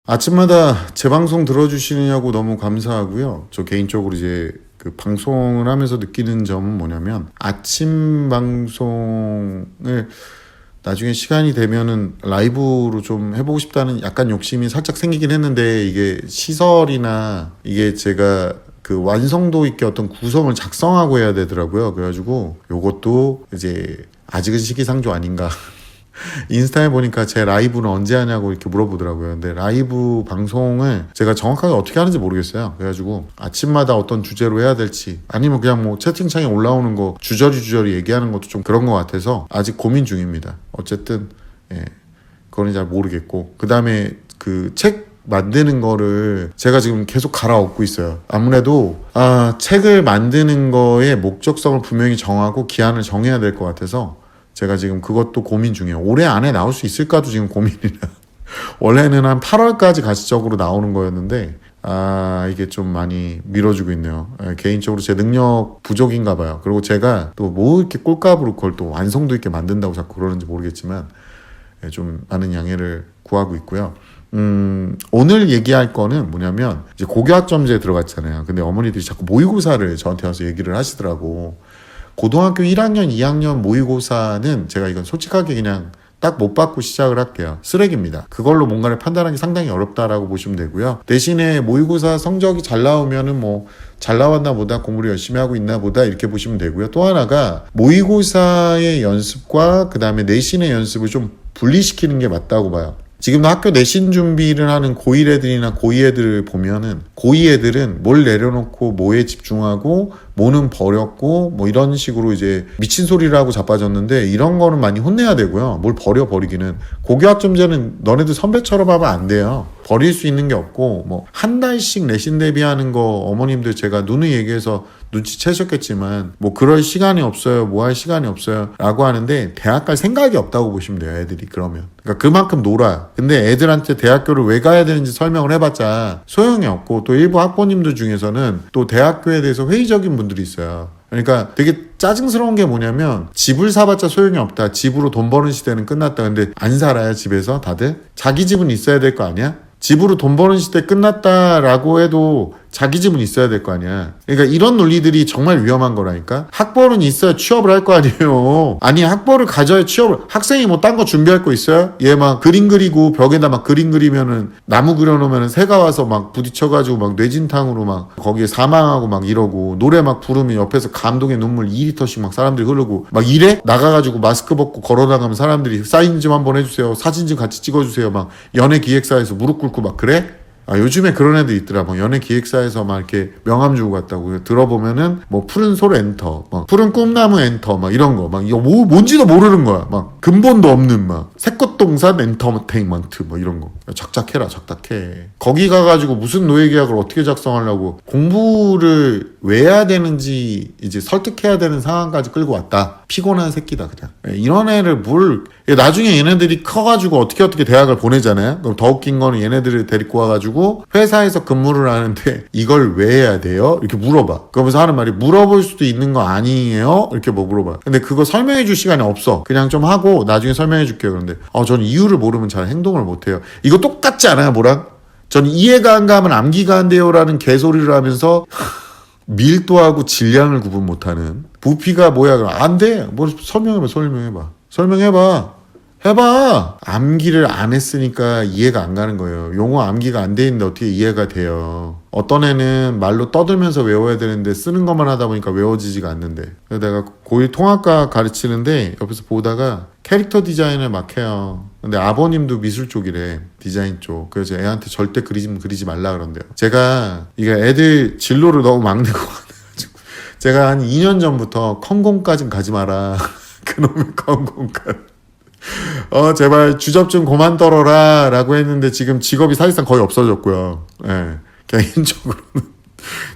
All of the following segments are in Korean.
아침마다 제 방송 들어주시느냐고 너무 감사하고요. 저 개인적으로 이제 그 방송을 하면서 느끼는 점은 뭐냐면 아침 방송을 나중에 시간이 되면은 라이브로 좀 해보고 싶다는 약간 욕심이 살짝 생기긴 했는데 이게 시설이나 이게 제가 그 완성도 있게 어떤 구성을 작성하고 해야 되더라고요. 그래가지고 요것도 이제 아직은 시기상조 아닌가. 인스타에 보니까 제 라이브는 언제 하냐고 이렇게 물어보더라고요. 근데 라이브 방송을 제가 정확하게 어떻게 하는지 모르겠어요. 그래가지고 아침마다 어떤 주제로 해야 될지 아니면 그냥 뭐 채팅창에 올라오는 거 주저리 얘기하는 것도 좀 그런 것 같아서 아직 고민 중입니다. 어쨌든 그거는 잘 모르겠고 그 다음에 그 책 만드는 거를 제가 지금 계속 갈아엎고 있어요. 아무래도 책을 만드는 거의 목적성을 분명히 정하고 기한을 정해야 될 것 같아서 제가 지금 그것도 고민 중이에요. 올해 안에 나올 수 있을까도 지금 고민이라. 원래는 한 8월까지 가시적으로 나오는 거였는데 이게 좀 많이 미뤄지고 있네요. 개인적으로 제 능력 부족인가 봐요. 그리고 제가 또 뭐 이렇게 꼴값으로 그걸 또 완성도 있게 만든다고 자꾸 그러는지 모르겠지만 좀 많은 양해를 구하고 있고요. 오늘 얘기할 거는 뭐냐면 이제 고교학점제에 들어갔잖아요. 근데 어머니들이 자꾸 모의고사를 저한테 와서 얘기를 하시더라고. 고등학교 1학년, 2학년 모의고사는 제가 이건 솔직하게 그냥 딱 못 받고 시작을 할게요. 쓰레기입니다. 그걸로 뭔가를 판단하기 상당히 어렵다라고 보시면 되고요. 대신에 모의고사 성적이 잘 나오면은 뭐 잘 나왔나 보다, 공부를 열심히 하고 있나 보다 이렇게 보시면 되고요. 또 하나가 모의고사의 연습과 그 다음에 내신의 연습을 좀 분리시키는 게 맞다고 봐요. 지금도 학교 내신 준비를 하는 고1 애들이나 고2 애들을 보면은 고2 애들은 뭘 내려놓고 뭐에 집중하고 뭐는 버렸고 뭐 이런 식으로 이제 미친 소리를 하고 자빠졌는데 이런 거는 많이 혼내야 되고요. 뭘 버리기는. 고교학점제는 너네들 선배처럼 하면 안 돼요. 버릴 수 있는 게 없고 뭐 한 달씩 내신 대비하는 거 어머님들 제가 누누이 얘기해서 눈치채셨겠지만 뭐 그럴 시간이 없어요. 뭐 할 시간이 없어요. 라고 하는데 대학 갈 생각이 없다고 보시면 돼요. 애들이 그러면. 그러니까 그만큼 놀아요. 근데 애들한테 대학교를 왜 가야 되는지 설명을 해봤자 소용이 없고 또 일부 학부모님들 중에서는 또 대학교에 대해서 회의적인 분들이 있어요. 그러니까 되게 짜증스러운 게 뭐냐면 집을 사봤자 소용이 없다. 집으로 돈 버는 시대는 끝났다. 근데 안 살아요 집에서 다들? 자기 집은 있어야 될 거 아니야? 집으로 돈 버는 시대 끝났다라고 해도 자기 집은 있어야 될 거 아니야. 그러니까 이런 논리들이 정말 위험한 거라니까. 학벌은 있어야 취업을 할 거 아니에요. 아니 학벌을 가져야 취업을. 학생이 뭐 딴 거 준비할 거 있어요? 얘 막 그림 그리고 벽에다 막 그림 그리면은 나무 그려놓으면은 새가 와서 막 부딪혀가지고 막 뇌진탕으로 막 거기에 사망하고 막 이러고 노래 막 부르면 옆에서 감동의 눈물 2리터씩 막 사람들이 흐르고 막 이래? 나가가지고 마스크 벗고 걸어나가면 사람들이 사인 좀 한번 해주세요. 사진 좀 같이 찍어주세요. 막 연예 기획사에서 무릎 꿇고 막 그래? 요즘에 그런 애들 있더라. 막 연예 기획사에서 막 이렇게 명함 주고 갔다고. 들어보면은 뭐 푸른 솔 엔터, 막 푸른 꿈나무 엔터, 막 이런 거. 막 이거 뭔지도 모르는 거야. 막 근본도 없는 막 새꽃동산 엔터테인먼트 뭐 이런 거. 작작해라, 작작해. 거기 가가지고 무슨 노예계약을 어떻게 작성하려고 공부를 왜 해야 되는지 이제 설득해야 되는 상황까지 끌고 왔다. 피곤한 새끼다 그냥. 이런 애를 나중에 얘네들이 커가지고 어떻게 대학을 보내잖아요. 그럼 더 웃긴 거는 얘네들을 데리고 와가지고 회사에서 근무를 하는데 이걸 왜 해야 돼요? 이렇게 물어봐. 그러면서 하는 말이 물어볼 수도 있는 거 아니에요? 이렇게 뭐 물어봐. 근데 그거 설명해 줄 시간이 없어. 그냥 좀 하고 나중에 설명해 줄게요. 그런데 저는 이유를 모르면 잘 행동을 못 해요. 이거 똑같지 않아요 뭐랑? 전 이해가 안 가면 암기가 안 돼요라는 개소리를 하면서 밀도하고 질량을 구분 못하는 부피가 뭐야? 그럼 안 돼. 뭐 설명해봐. 해봐. 암기를 안 했으니까 이해가 안 가는 거예요. 용어 암기가 안 돼 있는데 어떻게 이해가 돼요. 어떤 애는 말로 떠들면서 외워야 되는데 쓰는 것만 하다 보니까 외워지지가 않는데. 그래서 내가 고1 통합과 가르치는데 옆에서 보다가 캐릭터 디자인을 막 해요. 근데 아버님도 미술 쪽이래. 디자인 쪽. 그래서 애한테 절대 그리지 말라 그런대요. 제가 이게 애들 진로를 너무 막는 것 같아가지고 제가 한 2년 전부터 컴공까진 가지 마라. 그놈의 컴공까지. 제발 주접 좀 그만 떨어라 라고 했는데 지금 직업이 사실상 거의 없어졌고요. 개인적으로는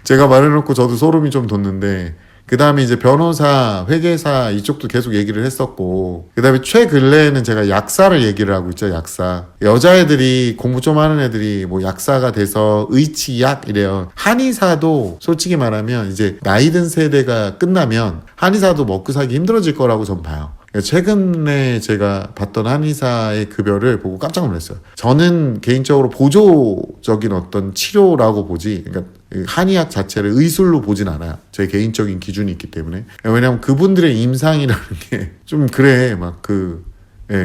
제가 말해놓고 저도 소름이 좀 돋는데 그 다음에 이제 변호사, 회계사 이쪽도 계속 얘기를 했었고 그 다음에 최근래에는 제가 약사를 얘기를 하고 있죠. 약사. 여자애들이 공부 좀 하는 애들이 뭐 약사가 돼서 의치약 이래요. 한의사도 솔직히 말하면 이제 나이 든 세대가 끝나면 한의사도 먹고 살기 힘들어질 거라고 전 봐요. 최근에 제가 봤던 한의사의 급여를 보고 깜짝 놀랐어요. 저는 개인적으로 보조적인 어떤 치료라고 보지, 그러니까 한의학 자체를 의술로 보진 않아요. 제 개인적인 기준이 있기 때문에. 왜냐하면 그분들의 임상이라는 게 좀 그래,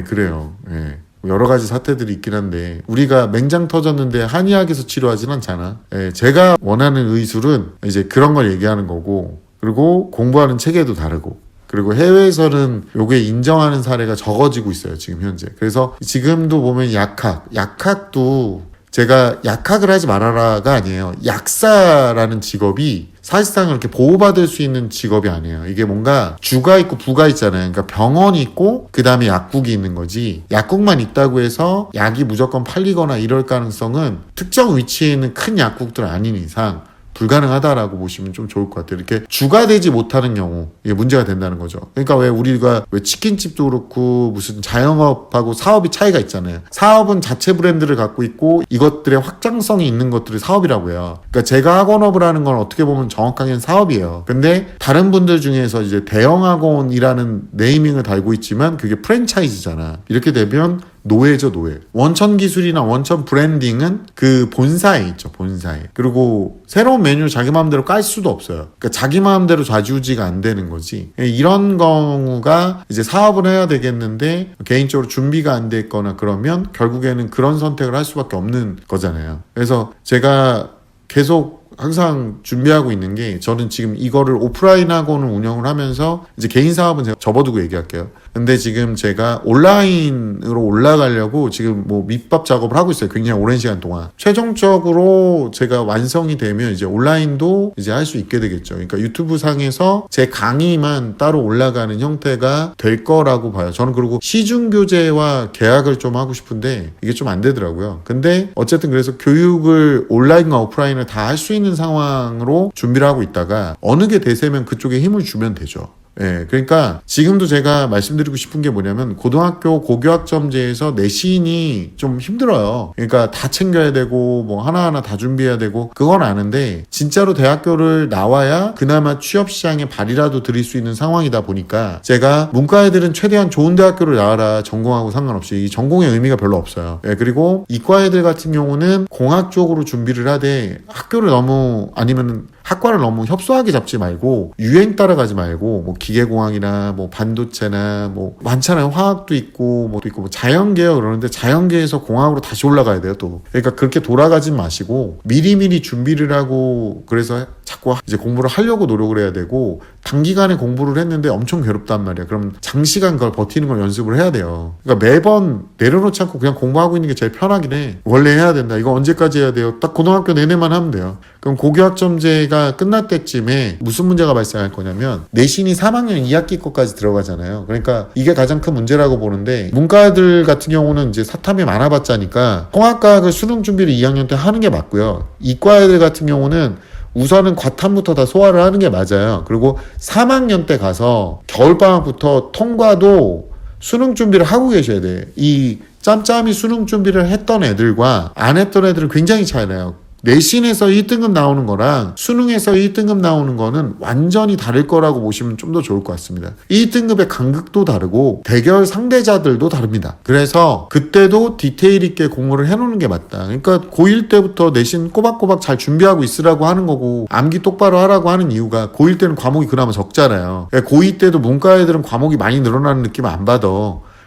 그래요. 예. 여러 가지 사태들이 있긴 한데 우리가 맹장 터졌는데 한의학에서 치료하진 않잖아. 예, 제가 원하는 의술은 이제 그런 걸 얘기하는 거고, 그리고 공부하는 체계도 다르고, 그리고 해외에서는 요게 인정하는 사례가 적어지고 있어요, 지금 현재. 그래서 지금도 보면 약학도 제가 약학을 하지 말아라가 아니에요. 약사라는 직업이 사실상 이렇게 보호받을 수 있는 직업이 아니에요. 이게 뭔가 주가 있고 부가 있잖아요. 그러니까 병원이 있고 그 다음에 약국이 있는 거지, 약국만 있다고 해서 약이 무조건 팔리거나 이럴 가능성은 특정 위치에 있는 큰 약국들 아닌 이상 불가능하다라고 보시면 좀 좋을 것 같아요. 이렇게 주가 되지 못하는 경우 이게 문제가 된다는 거죠. 그러니까 왜 우리가 왜 치킨집도 그렇고 무슨 자영업하고 사업이 차이가 있잖아요. 사업은 자체 브랜드를 갖고 있고 이것들의 확장성이 있는 것들이 사업이라고 해요. 그러니까 제가 학원업을 하는 건 어떻게 보면 정확하게는 사업이에요. 근데 다른 분들 중에서 이제 대형 학원이라는 네이밍을 달고 있지만 그게 프랜차이즈잖아. 이렇게 되면 노예죠, 노예. 원천 기술이나 원천 브랜딩은 그 본사에 있죠, 본사에. 그리고 새로운 메뉴 자기 마음대로 깔 수도 없어요. 그러니까 자기 마음대로 좌지우지가 안 되는 거지. 이런 경우가 이제 사업을 해야 되겠는데 개인적으로 준비가 안 돼 있거나 그러면 결국에는 그런 선택을 할 수밖에 없는 거잖아요. 그래서 제가 계속 항상 준비하고 있는 게, 저는 지금 이거를 오프라인 학원을 운영을 하면서 이제 개인 사업은 제가 접어두고 얘기할게요. 근데 지금 제가 온라인으로 올라가려고 지금 뭐 밑밥 작업을 하고 있어요. 굉장히 오랜 시간 동안. 최종적으로 제가 완성이 되면 이제 온라인도 이제 할 수 있게 되겠죠. 그러니까 유튜브 상에서 제 강의만 따로 올라가는 형태가 될 거라고 봐요. 저는 그리고 시중교재와 계약을 좀 하고 싶은데 이게 좀 안 되더라고요. 근데 어쨌든 그래서 교육을 온라인과 오프라인을 다 할 수 있는 상황으로 준비를 하고 있다가 어느 게 대세면 그쪽에 힘을 주면 되죠. 예, 그러니까 지금도 제가 말씀드리고 싶은 게 뭐냐면, 고등학교 고교학점제에서 내신이 좀 힘들어요. 그러니까 다 챙겨야 되고 뭐 하나하나 다 준비해야 되고 그건 아는데, 진짜로 대학교를 나와야 그나마 취업시장에 발이라도 들일 수 있는 상황이다 보니까 제가 문과 애들은 최대한 좋은 대학교를 나와라, 전공하고 상관없이. 이 전공의 의미가 별로 없어요. 예, 그리고 이과 애들 같은 경우는 공학 쪽으로 준비를 하되 학교를 너무, 아니면 학과를 너무 협소하게 잡지 말고 유행 따라가지 말고 뭐 기계공학이나 뭐 반도체나 뭐 많잖아요. 화학도 있고 뭐 자연계요. 그러는데 자연계에서 공학으로 다시 올라가야 돼요, 또. 그러니까 그렇게 돌아가지 마시고 미리미리 준비를 하고, 그래서 자꾸 이제 공부를 하려고 노력을 해야 되고, 단기간에 공부를 했는데 엄청 괴롭단 말이야. 그럼 장시간 그걸 버티는 걸 연습을 해야 돼요. 그러니까 매번 내려놓지 않고 그냥 공부하고 있는 게 제일 편하긴 해. 원래 해야 된다. 이거 언제까지 해야 돼요? 딱 고등학교 내내만 하면 돼요. 그럼 고교학점제가 끝날 때쯤에 무슨 문제가 발생할 거냐면, 내신이 3학년 2학기 것까지 들어가잖아요. 그러니까 이게 가장 큰 문제라고 보는데, 문과들 같은 경우는 이제 사탐이 많아봤자니까 통합과학을 수능 준비를 2학년 때 하는 게 맞고요. 이과 애들 같은 경우는 우선은 과탐부터 다 소화를 하는 게 맞아요. 그리고 3학년 때 가서 겨울방학부터 통과도 수능 준비를 하고 계셔야 돼. 이 짬짬이 수능 준비를 했던 애들과 안 했던 애들은 굉장히 차이 나요. 내신에서 1등급 나오는 거랑 수능에서 1등급 나오는 거는 완전히 다를 거라고 보시면 좀 더 좋을 것 같습니다. 1등급의 간극도 다르고 대결 상대자들도 다릅니다. 그래서 그때도 디테일 있게 공부를 해놓는 게 맞다. 그러니까 고1 때부터 내신 꼬박꼬박 잘 준비하고 있으라고 하는 거고, 암기 똑바로 하라고 하는 이유가 고1 때는 과목이 그나마 적잖아요. 그러니까 고2 때도 문과 애들은 과목이 많이 늘어나는 느낌 안 받아.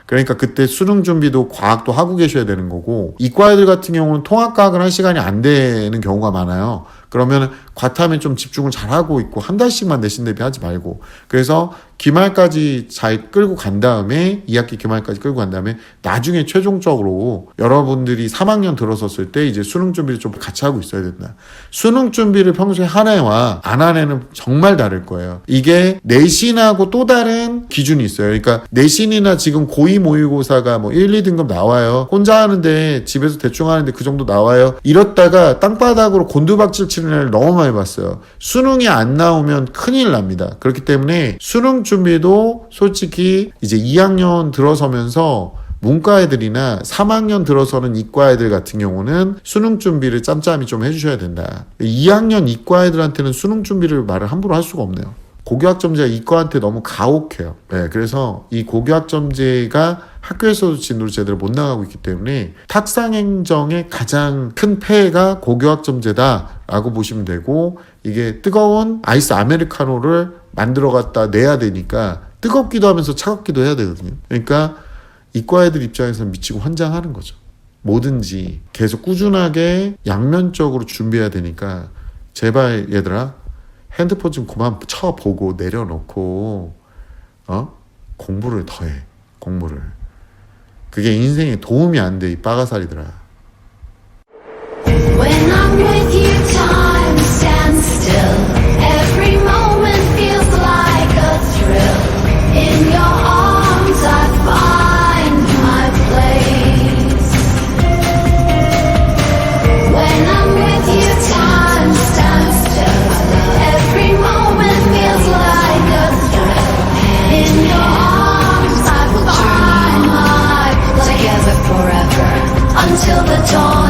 그러니까 그때 수능 준비도 과학도 하고 계셔야 되는 거고, 이과 애들 같은 경우는 통합과학을 할 시간이 안 되는 경우가 많아요. 그러면 과탐에 좀 집중을 잘 하고 있고, 한 달씩만 내신 대비하지 말고, 그래서 기말까지 잘 끌고 간 다음에, 2학기 기말까지 끌고 간 다음에 나중에 최종적으로 여러분들이 3학년 들어섰을 때 이제 수능 준비를 좀 같이 하고 있어야 된다. 수능 준비를 평소에 한 해와 안 한 해는 정말 다를 거예요. 이게 내신하고 또 다른 기준이 있어요. 그러니까 내신이나 지금 고2 모의고사가 뭐 1, 2등급 나와요. 혼자 하는데, 집에서 대충 하는데 그 정도 나와요. 이렇다가 땅바닥으로 곤두박질 치는 애를 너무 많이 봤어요. 수능이 안 나오면 큰일 납니다. 그렇기 때문에 수능 준비도 솔직히 이제 2학년 들어서면서 문과 애들이나 3학년 들어서는 이과 애들 같은 경우는 수능 준비를 짬짬이 좀 해주셔야 된다. 2학년 이과 애들한테는 수능 준비를 말을 함부로 할 수가 없네요. 고교학점제가 이과한테 너무 가혹해요. 네, 그래서 이 고교학점제가 학교에서도 진도를 제대로 못 나가고 있기 때문에 탁상행정의 가장 큰 폐해가 고교학점제다라고 보시면 되고, 이게 뜨거운 아이스 아메리카노를 만들어 갖다 내야 되니까 뜨겁기도 하면서 차갑기도 해야 되거든요. 그러니까 이과 애들 입장에서는 미치고 환장하는 거죠. 뭐든지 계속 꾸준하게 양면적으로 준비해야 되니까 제발 얘들아 핸드폰 좀 그만 쳐보고 내려놓고 공부를 더해. 공부를. 그게 인생에 도움이 안 돼, 이 빠가사리들아. When I'm with you, time stands still. Every moment feels like a thrill. In your arms, I find my place. When I'm with you, time stands still. Every moment feels like a thrill. In your arms, I find my place. Together forever until the dawn.